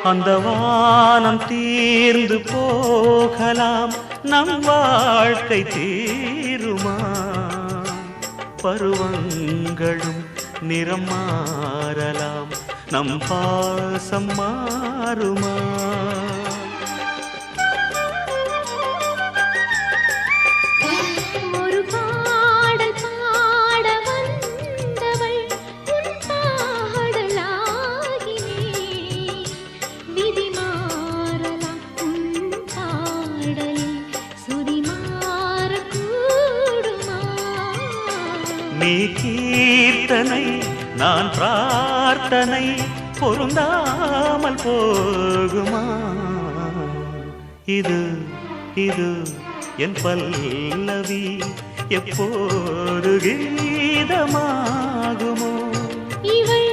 அந்த வானம் தீர்ந்து போகலாம், நம் வாழ்க்கை தீருமா? பருவங்களும் நிறம் மாறலாம், நம் பாசம் மாறுமா? நீ கீர்த்தனை நான் பிரார்த்தனை, பொருந்தாமல் போகுமா? இது இது என் பல்லவி எப்போது கீதமாகுமோ? இவள்